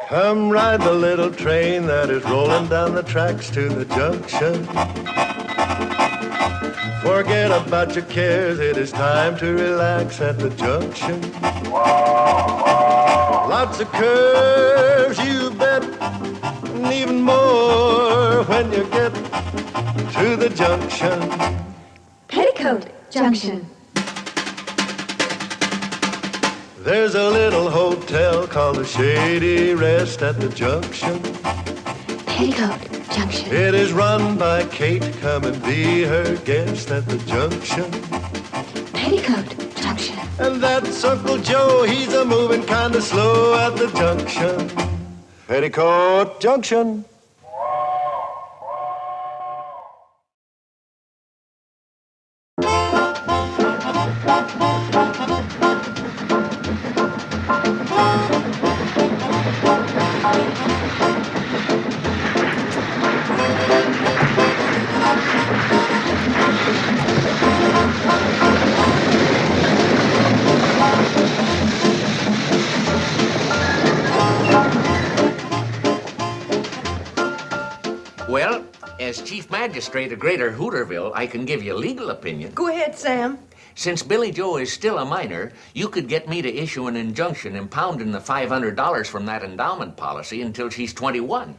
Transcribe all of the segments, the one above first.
Come ride the little train that is rolling down the tracks to the junction. Forget about your cares, it is time to relax at the junction. Lots of curves, you bet, and even more when you get to the junction. Petticoat Junction. There's a little hotel called the Shady Rest at the junction. Petticoat Junction. It is run by Kate. Come and be her guest at the junction. Petticoat Junction. And that's Uncle Joe. He's a moving kind of slow at the junction. Petticoat Junction. Well, as Chief Magistrate of Greater Hooterville, I can give you a legal opinion. Go ahead, Sam. Since Billie Jo is still a minor, you could get me to issue an injunction impounding the $500 from that endowment policy until she's 21.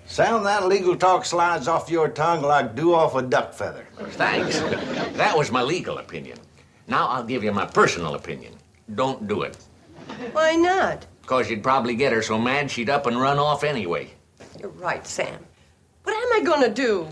Sound that legal talk slides off your tongue like dew off a duck feather. Thanks. That was my legal opinion. Now I'll give you my personal opinion. Don't do it. Why not? Because you'd probably get her so mad she'd up and run off anyway. You're right, Sam. What am I gonna do?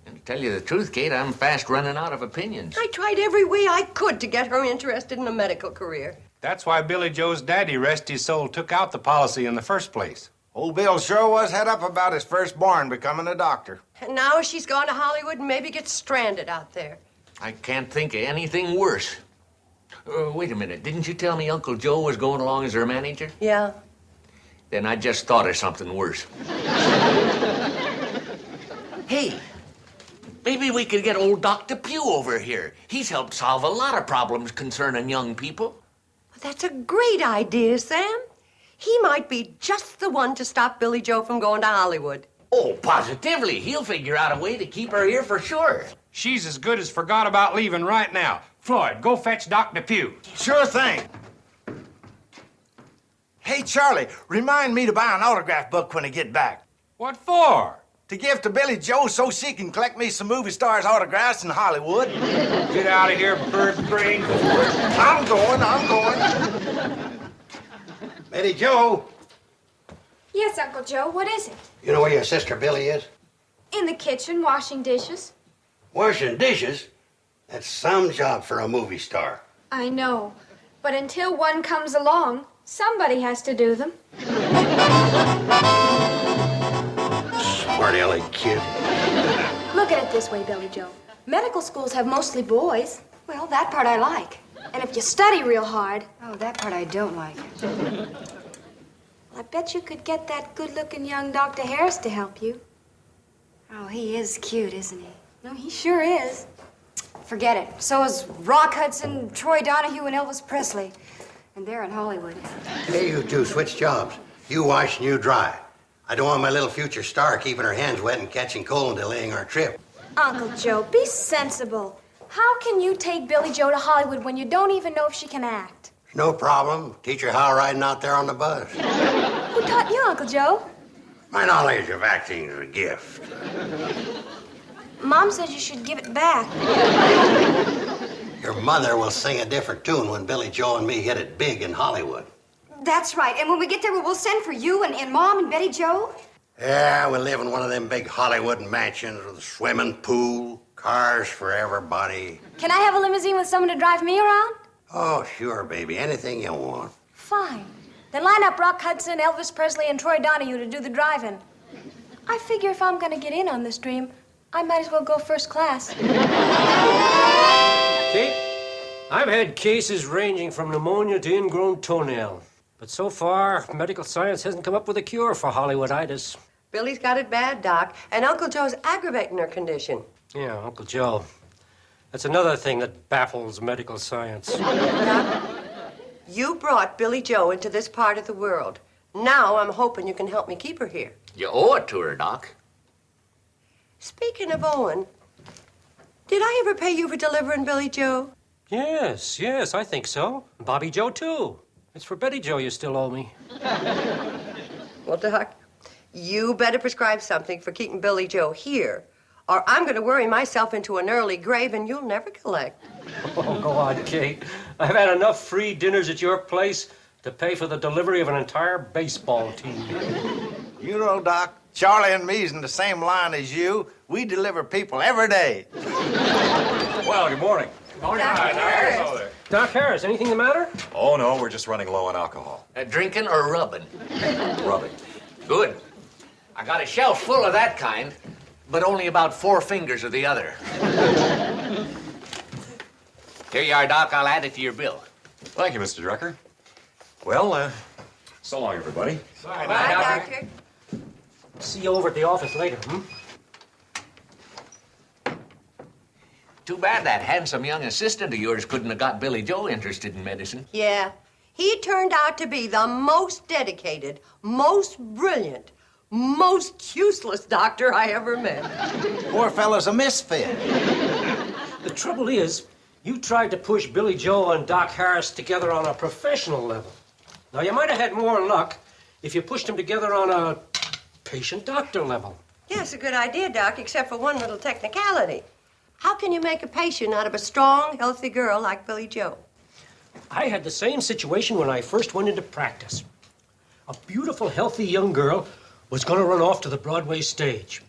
And to tell you the truth, Kate, I'm fast running out of opinions. I tried every way I could to get her interested in a medical career. That's why Billie Jo's daddy, rest his soul, took out the policy in the first place. Old Bill sure was head up about his firstborn becoming a doctor. And now she's gone to Hollywood and maybe gets stranded out there. I can't think of anything worse. Wait a minute. Didn't you tell me Uncle Joe was going along as her manager? Yeah. Then I just thought of something worse. Hey, maybe we could get old Doc Depew over here. He's helped solve a lot of problems concerning young people. Well, that's a great idea, Sam. He might be just the one to stop Billie Jo from going to Hollywood. Oh, positively. He'll figure out a way to keep her here for sure. She's as good as forgot about leaving right now. Floyd, go fetch Doc Depew. Sure thing. Hey, Charlie, remind me to buy an autograph book when I get back. What for? To give to Billie Jo so she can collect me some movie stars' autographs in Hollywood. Get out of here, bird brain. I'm going. Billie Jo, Yes, Uncle Joe, what is it? you know where your sister Billie is? In the kitchen, washing dishes. Washing dishes? That's some job for a movie star. I know, but until one comes along, somebody has to do them. Smarty aleck kid. Look at it this way, Billie Jo. Medical schools have mostly boys. Well, that part I like. And if you study real hard... Oh, that part I don't like. Well, I bet you could get that good-looking young Dr. Harris to help you. Oh, he is cute, isn't he? No, he sure is. Forget it. So is Rock Hudson, Troy Donahue, and Elvis Presley. And they're in Hollywood. Hey, you two, switch jobs. You wash and you dry. I don't want my little future star keeping her hands wet and catching cold and delaying our trip. Uncle Joe, be sensible. How can you take Billie Jo to Hollywood when you don't even know if she can act? No problem. Teach her how riding out there on the bus. Who taught you, Uncle Joe? My knowledge of acting is a gift. Mom says you should give it back. Your mother will sing a different tune when Billie Jo and me hit it big in Hollywood. That's right. And when we get there, we'll send for you and Mom and Betty Jo. Yeah, we'll live in one of them big Hollywood mansions with a swimming pool, cars for everybody. Can I have a limousine with someone to drive me around? Oh, sure, baby. Anything you want. Fine. Then line up Rock Hudson, Elvis Presley, and Troy Donahue to do the driving. I figure if I'm going to get in on this dream, I might as well go first class. Kate, I've had cases ranging from pneumonia to ingrown toenail. But so far, medical science hasn't come up with a cure for Hollywooditis. Billie's got it bad, Doc, and Uncle Joe's aggravating her condition. Yeah, Uncle Joe. That's another thing that baffles medical science. Doc, you brought Billie Jo into this part of the world. Now I'm hoping you can help me keep her here. You owe it to her, Doc. Speaking of Owen, did I ever pay you for delivering Billie Jo? Yes, I think so. Bobby Joe, too. It's for Betty Jo you still owe me. Well, Doc, you better prescribe something for keeping Billie Jo here, or I'm going to worry myself into an early grave and you'll never collect. Oh, go on, Kate. I've had enough free dinners at your place to pay for the delivery of an entire baseball team. You know, Doc, Charlie and me's in the same line as you. We deliver people every day. Well, good morning. Doc Harris, anything the matter? Oh, no, we're just running low on alcohol. Drinking or rubbing? Rubbing. Good. I got a shelf full of that kind, but only about 4 fingers of the other. Here you are, Doc. I'll add it to your bill. Thank you, Mr. Drucker. Well, so long, everybody. Bye, Doctor. See you over at the office later, Too bad that handsome young assistant of yours couldn't have got Billie Jo interested in medicine. Yeah, he turned out to be the most dedicated, most brilliant, most useless doctor I ever met. Poor fellow's a misfit. The trouble is, you tried to push Billie Jo and Doc Harris together on a professional level. Now, you might have had more luck if you pushed them together on a patient-doctor level. Yeah, it's a good idea, Doc, except for one little technicality. How can you make a patient out of a strong, healthy girl like Billie Jo? I had the same situation when I first went into practice. A beautiful, healthy young girl was going to run off to the Broadway stage.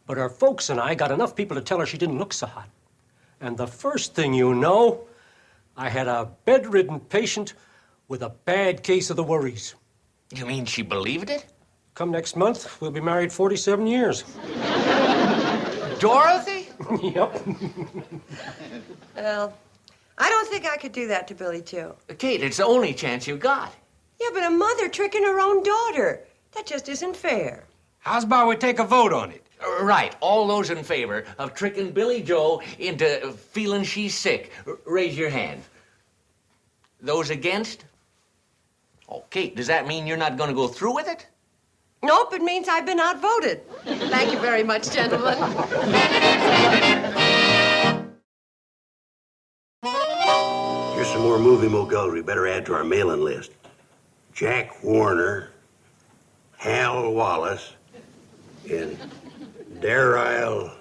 But her folks and I got enough people to tell her she didn't look so hot. And the first thing you know, I had a bedridden patient with a bad case of the worries. You mean she believed it? Come next month, we'll be married 47 years. Dorothy? Yep. Well, I don't think I could do that to Billie Jo. Kate, it's the only chance you got. Yeah, but a mother tricking her own daughter. That just isn't fair. How's about we take a vote on it? Right. All those in favor of tricking Billie Jo into feeling she's sick, raise your hand. Those against? Oh, Kate, does that mean you're not going to go through with it? Nope, it means I've been outvoted. Thank you very much, gentlemen. Here's some more movie moguls we better add to our mailing list. Jack Warner, Hal Wallace, and Daryl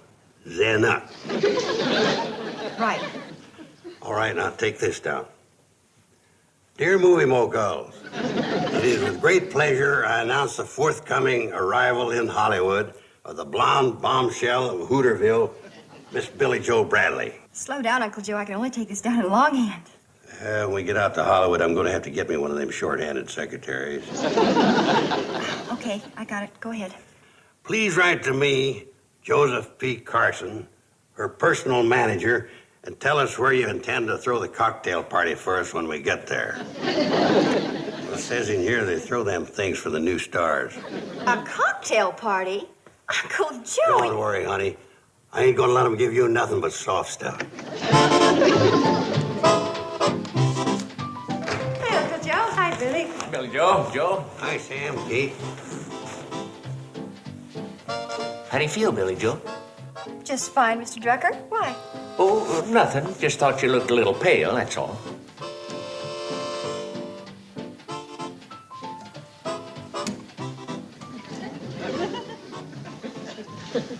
Zanuck. Right. All right, now take this down. Dear movie moguls, it is with great pleasure I announce the forthcoming arrival in Hollywood of the blonde bombshell of Hooterville, Miss Billie Jo Bradley. Slow down, Uncle Joe. I can only take this down in longhand. When we get out to Hollywood, I'm going to have to get me one of them short-handed secretaries. Okay, I got it. Go ahead. Please write to me, Joseph P. Carson, her personal manager, and tell us where you intend to throw the cocktail party for us when we get there. Well, it says in here they throw them things for the new stars. A cocktail party? Uncle Joe! Don't worry, honey. I ain't gonna let them give you nothing but soft stuff. Hey, Uncle Joe. Hi, Billy. Billie Jo, Joe. Hi, Sam, Kate. How do you feel, Billie Jo? Just fine, Mr. Drucker. Why? Oh, nothing. Just thought you looked a little pale, that's all.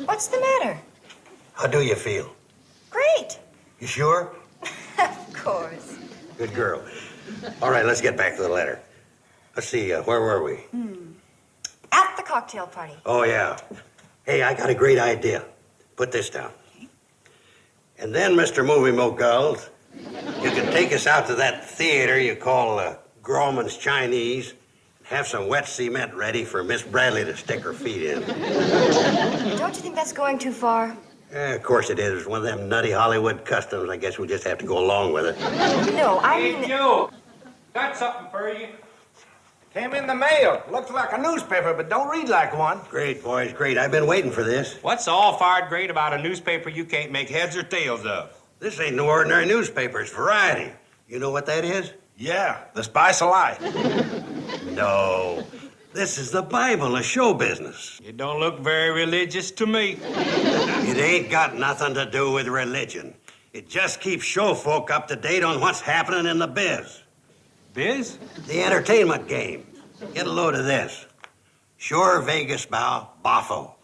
What's the matter? How do you feel? Great. You sure? Of course. Good girl. All right, let's get back to the letter. Let's see, where were we? At the cocktail party. Oh, yeah. Hey, I got a great idea. Put this down. And then, Mr. Movie Moguls, you can take us out to that theater you call Grauman's Chinese and have some wet cement ready for Miss Bradley to stick her feet in. Don't you think that's going too far? Of course it is. It's one of them nutty Hollywood customs. I guess we just have to go along with it. No, I mean... Hey, you! Got something for you. Came in the mail. Looks like a newspaper, but don't read like one. Great, boys, great. I've been waiting for this. What's all fired great about a newspaper you can't make heads or tails of? This ain't no ordinary newspaper. It's variety. You know what that is? Yeah, the Spice of Life. No. This is the Bible of show business. You don't look very religious to me. It ain't got nothing to do with religion. It just keeps show folk up to date on what's happening in the biz. Biz? The entertainment game. Get a load of this. Sure Vegas bow, boffo.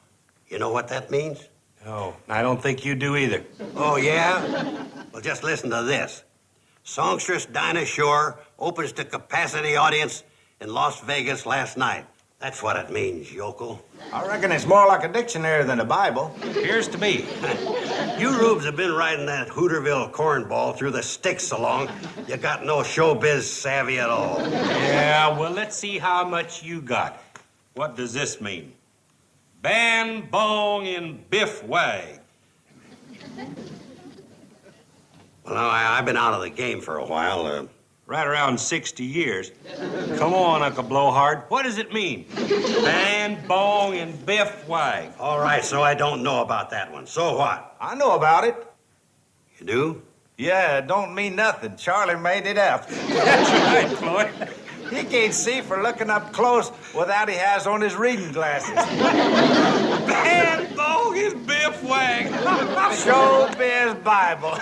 You know what that means? No, I don't think you do either. Oh, yeah? Well, just listen to this. Songstress Dinah Shore opens to capacity audience in Las Vegas last night. That's what it means, yokel. I reckon it's more like a dictionary than a Bible. Appears to me. You rubes have been riding that Hooterville cornball through the sticks so long, you got no showbiz savvy at all. Yeah, well, let's see how much you got. What does this mean? Ban, bong, and biff wag. Well, now, I've been out of the game for a while. Right around 60 years. Come on, Uncle Blowhard. What does it mean? Ban, bong, and biff wag. All right, so I don't know about that one. So what? I know about it. You do? Yeah, it don't mean nothing. Charlie made it up. That's right, Floyd. He can't see for looking up close without he has on his reading glasses. Ban, bong, and biff wag. Showbiz Bible.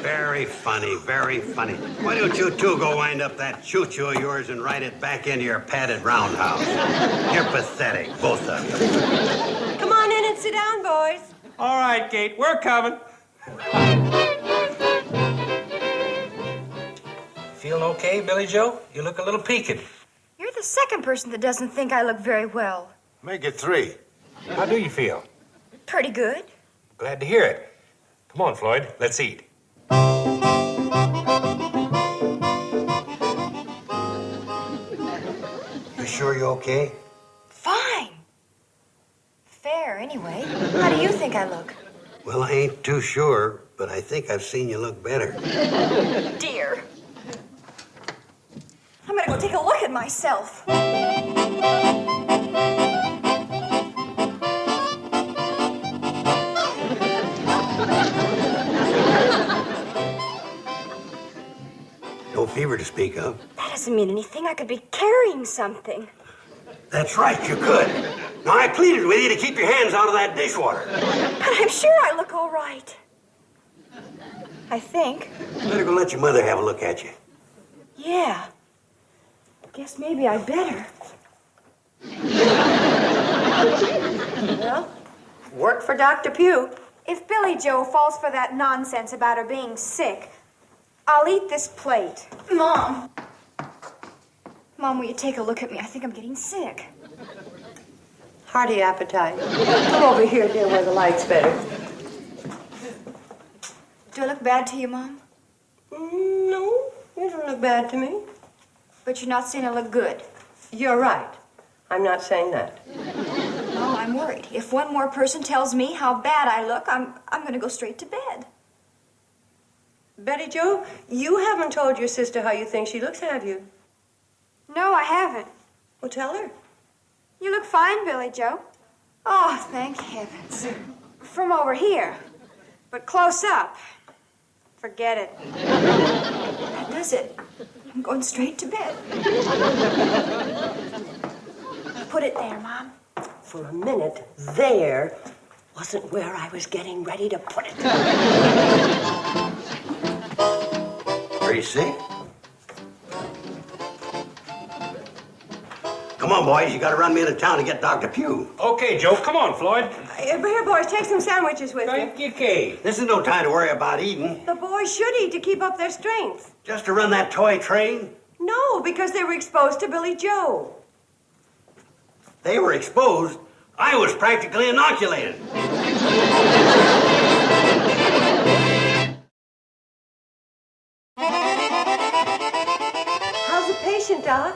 Very funny, very funny. Why don't you two go wind up that choo-choo of yours and ride it back into your padded roundhouse? You're pathetic, both of you. Come on in and sit down, boys. All right, Kate, we're coming. Feeling okay, Billie Jo? You look a little peaked. You're the second person that doesn't think I look very well. Make it 3. How do you feel? Pretty good. Glad to hear it. Come on, Floyd, let's eat. You sure you're okay? Fine. Fair, anyway. How do you think I look? Well, I ain't too sure, but I think I've seen you look better. Dear. I'm gonna go take a look at myself. No fever to speak of. That doesn't mean anything. I could be carrying something. That's right, you could. Now, I pleaded with you to keep your hands out of that dishwater. But I'm sure I look all right. I think. Better go let your mother have a look at you. Yeah. Guess maybe I better. Well, work for Dr. Depew. If Billie Jo falls for that nonsense about her being sick, I'll eat this plate. Mom. Mom, will you take a look at me? I think I'm getting sick. Hearty appetite. Come over here, dear, where the light's better. Do I look bad to you, Mom? No, you don't look bad to me. But you're not saying I look good. You're right. I'm not saying that. Oh, I'm worried. If one more person tells me how bad I look, I'm going to go straight to bed. Betty Jo, you haven't told your sister how you think she looks, have you? No, I haven't. Well, tell her. You look fine, Billie Jo. Oh, thank heavens. From over here. But close up. Forget it. That does it. I'm going straight to bed. Put it there, Mom. For a minute, there wasn't where I was getting ready to put it. Are you sick? Come on, boys. You gotta run me into town to get Dr. Depew. Okay, Joe, come on, Floyd. Here, boys, take some sandwiches with you. Thank you, Kate. This is no time to worry about eating. The boys should eat to keep up their strength. Just to run that toy train? No, because they were exposed to Billie Jo. They were exposed. I was practically inoculated. How's the patient, Doc?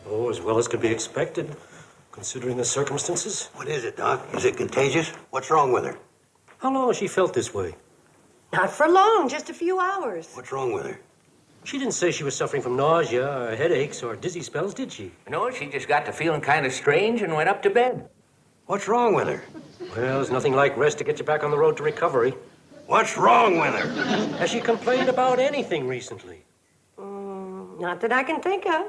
Oh, as well as could be expected, considering the circumstances. What is it, Doc? Is it contagious? What's wrong with her? How long has she felt this way? Not for long, just a few hours. What's wrong with her? She didn't say she was suffering from nausea or headaches or dizzy spells, did she? No, she just got to feeling kind of strange and went up to bed. What's wrong with her? Well, there's nothing like rest to get you back on the road to recovery. What's wrong with her? Has she complained about anything recently? Not that I can think of.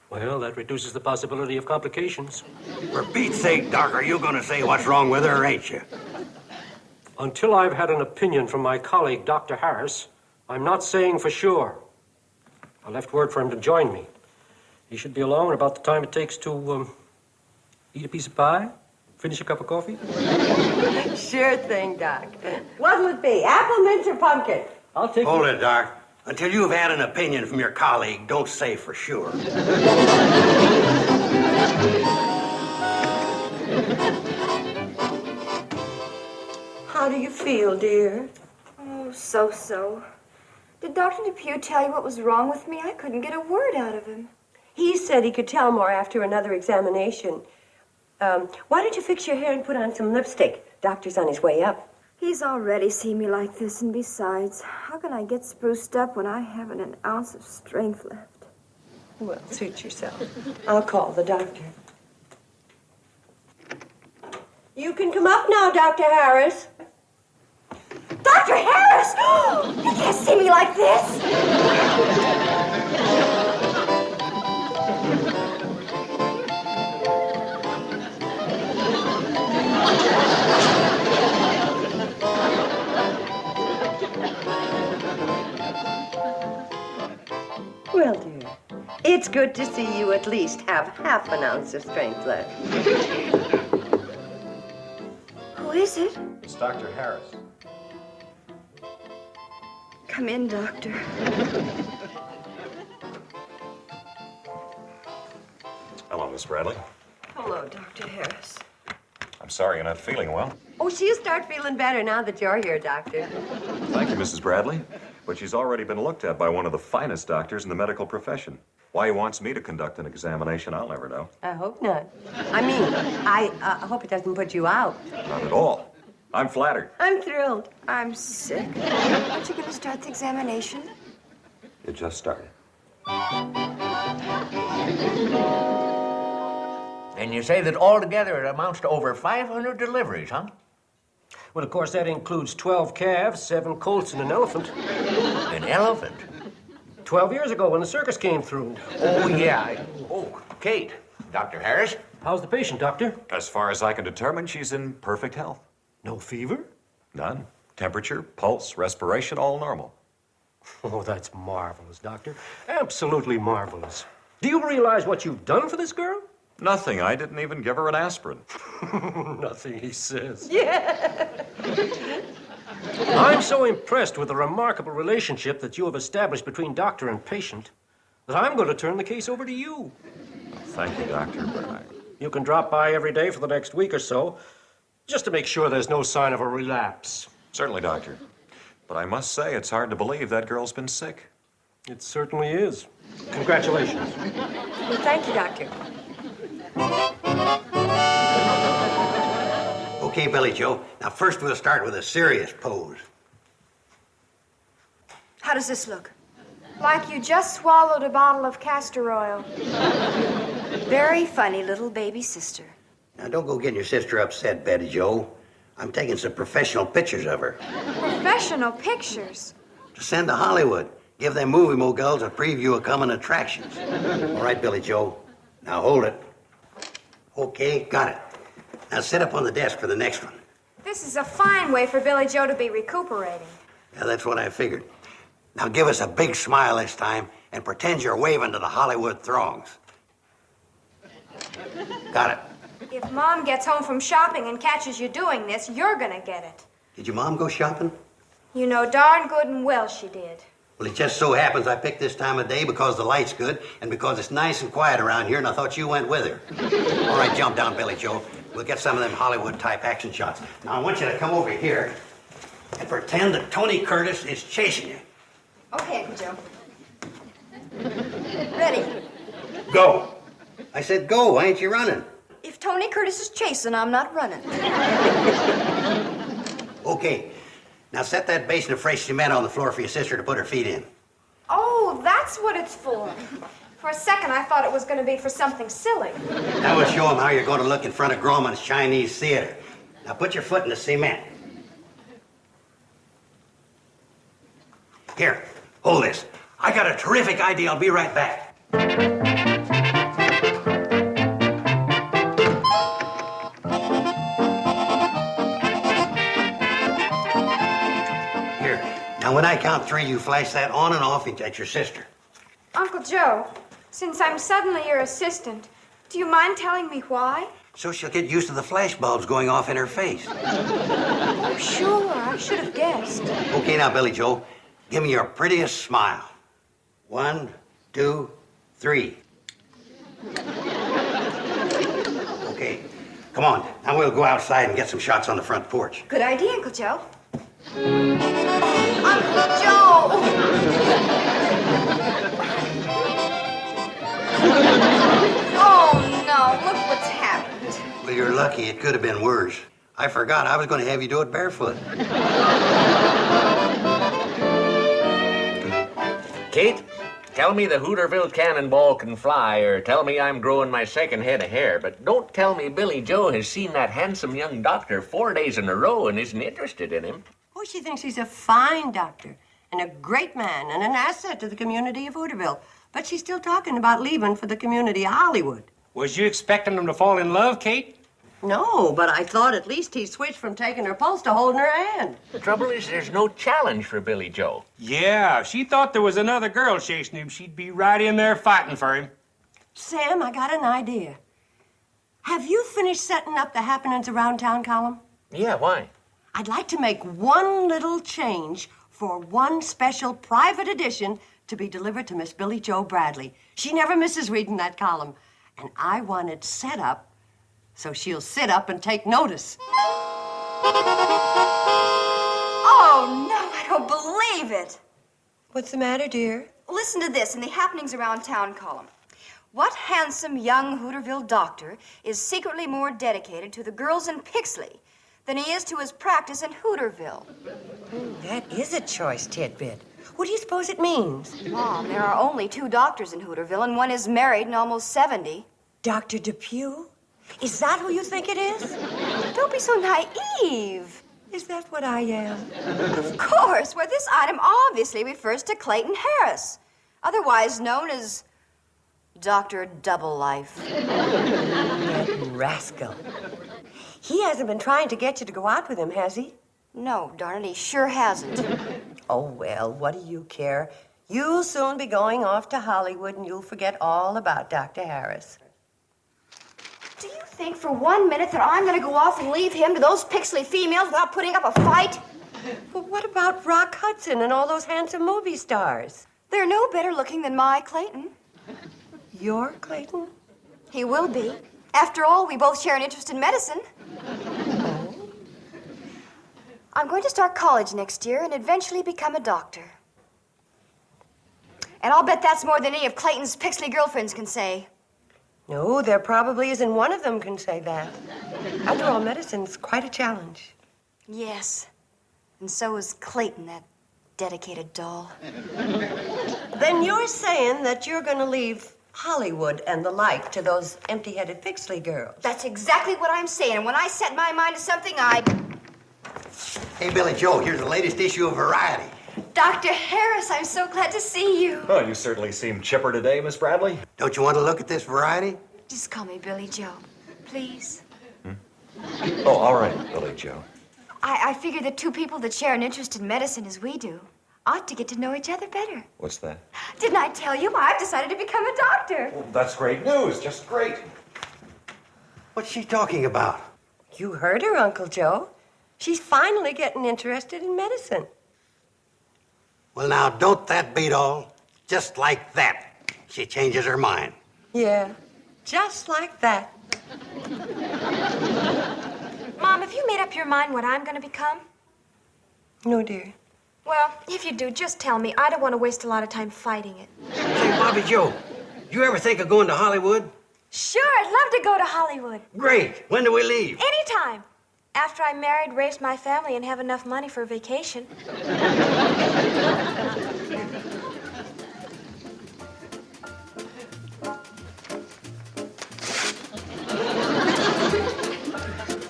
Well, that reduces the possibility of complications. For Pete's sake, Doc, are you going to say what's wrong with her, or ain't you? Until I've had an opinion from my colleague, Dr. Harris, I'm not saying for sure. I left word for him to join me. He should be along at about the time it takes to eat a piece of pie, finish a cup of coffee. Sure thing, Doc. What'll it be, apple, mint, or pumpkin? I'll take Hold it, Doc. Until you've had an opinion from your colleague, don't say for sure. How do you feel, dear? Oh, so-so. Did Dr. Depew tell you what was wrong with me? I couldn't get a word out of him. He said he could tell more after another examination. Why don't you fix your hair and put on some lipstick? Doctor's on his way up. He's already seen me like this, and besides, how can I get spruced up when I haven't an ounce of strength left? Well, suit yourself. I'll call the doctor. You can come up now, Dr. Harris. Dr. Harris! You can't see me like this! Well, dear, it's good to see you at least have half an ounce of strength left. Who is it? It's Dr. Harris. Come in, Doctor. Hello, Miss Bradley. Hello, Dr. Harris. I'm sorry you're not feeling well. Oh, she'll start feeling better now that you're here, Doctor. Thank you, Mrs. Bradley. But she's already been looked at by one of the finest doctors in the medical profession. Why he wants me to conduct an examination, I'll never know. I hope not. I mean, I hope it doesn't put you out. Not at all. I'm flattered. I'm thrilled. I'm sick. Aren't you going to start the examination? It just started. And you say that altogether it amounts to over 500 deliveries, huh? Well, of course, that includes 12 calves, 7 colts, and an elephant. An elephant? 12 years ago when the circus came through. Oh, yeah. Oh, Kate. Dr. Harris? How's the patient, Doctor? As far as I can determine, she's in perfect health. No fever? None. Temperature, pulse, respiration, all normal. Oh, that's marvelous, Doctor. Absolutely marvelous. Do you realize what you've done for this girl? Nothing. I didn't even give her an aspirin. Nothing, he says. Yeah. I'm so impressed with the remarkable relationship that you have established between doctor and patient that I'm going to turn the case over to you. Thank you, Doctor, but You can drop by every day for the next week or so, just to make sure there's no sign of a relapse. Certainly, Doctor. But I must say, it's hard to believe that girl's been sick. It certainly is. Congratulations. Well, thank you, Doctor. Okay, Billie Jo. Now, first we'll start with a serious pose. How does this look? Like you just swallowed a bottle of castor oil. Very funny little baby sister. Now, don't go getting your sister upset, Betty Jo. I'm taking some professional pictures of her. Professional pictures. To send to Hollywood. Give them movie moguls a preview of coming attractions. All right, Billie Jo. Now, hold it. Okay, got it. Now, sit up on the desk for the next one. This is a fine way for Billie Jo to be recuperating. Yeah, that's what I figured. Now, give us a big smile this time and pretend you're waving to the Hollywood throngs. Got it. If Mom gets home from shopping and catches you doing this, you're gonna get it. Did your mom go shopping? You know darn good and well she did. Well, it just so happens I picked this time of day because the light's good and because it's nice and quiet around here, and I thought you went with her. All right, jump down, Billie Jo. We'll get some of them Hollywood-type action shots. Now, I want you to come over here and pretend that Tony Curtis is chasing you. Okay, Uncle Joe. Ready. Go. I said go. Why ain't you running? If Tony Curtis is chasing, I'm not running. Okay. Now, set that basin of fresh cement on the floor for your sister to put her feet in. Oh, that's what it's for. For a second, I thought it was going to be for something silly. Now we'll show them how you're going to look in front of Grauman's Chinese Theater. Now, put your foot in the cement. Here, hold this. I got a terrific idea. I'll be right back. Now, when I count 3, you flash that on and off at your sister. Uncle Joe, since I'm suddenly your assistant, do you mind telling me why? So she'll get used to the flash bulbs going off in her face. Oh, sure. I should have guessed. Okay, now, Billie Jo, give me your prettiest smile. 1, 2, 3. Okay, come on. Now we'll go outside and get some shots on the front porch. Good idea, Uncle Joe. Uncle Joe! Oh, no. Look what's happened. Well, you're lucky. It could have been worse. I forgot. I was going to have you do it barefoot. Kate, tell me the Hooterville cannonball can fly, or tell me I'm growing my second head of hair, but don't tell me Billie Jo has seen that handsome young doctor 4 days in a row and isn't interested in him. Oh, she thinks he's a fine doctor and a great man and an asset to the community of Hooterville. But she's still talking about leaving for the community of Hollywood. Was you expecting him to fall in love, Kate? No, but I thought at least he'd switch from taking her pulse to holding her hand. The trouble is there's no challenge for Billie Jo. Yeah, if she thought there was another girl chasing him, she'd be right in there fighting for him. Sam, I got an idea. Have you finished setting up the happenings around town column? Yeah, why? I'd like to make one little change for one special private edition to be delivered to Miss Billie Jo Bradley. She never misses reading that column. And I want it set up so she'll sit up and take notice. Oh, no, I don't believe it. What's the matter, dear? Listen to this in the Happenings Around Town column. What handsome young Hooterville doctor is secretly more dedicated to the girls in Pixley than he is to his practice in Hooterville? That is a choice tidbit. What do you suppose it means? Mom, there are only 2 doctors in Hooterville, and one is married and almost 70. Dr. Depew? Is that who you think it is? Don't be so naive. Is that what I am? Of course. Well, this item obviously refers to Clayton Harris, otherwise known as Dr. Double Life. That rascal. He hasn't been trying to get you to go out with him, has he? No, darn it, he sure hasn't. Oh, well, what do you care? You'll soon be going off to Hollywood and you'll forget all about Dr. Harris. Do you think for 1 minute that I'm going to go off and leave him to those Pixley females without putting up a fight? Well, what about Rock Hudson and all those handsome movie stars? They're no better looking than my Clayton. Your Clayton? He will be. After all, we both share an interest in medicine. I'm going to start college next year and eventually become a doctor. And I'll bet that's more than any of Clayton's Pixley girlfriends can say. No, there probably isn't one of them can say that. After all, medicine's quite a challenge. Yes. And so is Clayton, that dedicated doll. Then you're saying that you're going to leave Hollywood and the like to those empty-headed Pixley girls. That's exactly what I'm saying. And when I set my mind to something, Hey, Billie Jo, here's the latest issue of Variety. Dr. Harris, I'm so glad to see you. Oh, you certainly seem chipper today, Miss Bradley. Don't you want to look at this Variety? Just call me Billie Jo, please. Oh, all right, Billie Jo. I figure that 2 people that share an interest in medicine as we do ought to get to know each other better. What's that? Didn't I tell you? I've decided to become a doctor. Well, that's great news. Just great. What's she talking about? You heard her, Uncle Joe. She's finally getting interested in medicine. Well, now, don't that beat all? Just like that, she changes her mind. Yeah, just like that. Mom, have you made up your mind what I'm going to become? No, dear. Well, if you do, just tell me. I don't want to waste a lot of time fighting it. Say, Bobby Joe, you ever think of going to Hollywood? Sure, I'd love to go to Hollywood. Great. When do we leave? Anytime. After I'm married, raise my family, and have enough money for a vacation.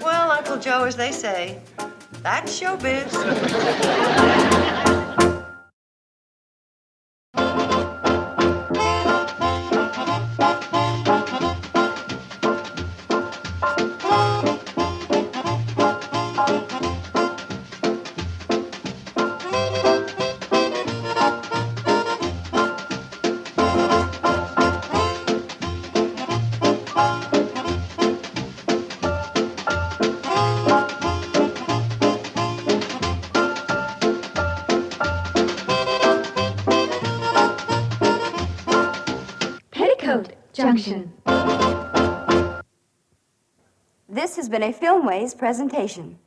Well, Uncle Joe, as they say, that's showbiz. Junction. This has been a Filmways presentation.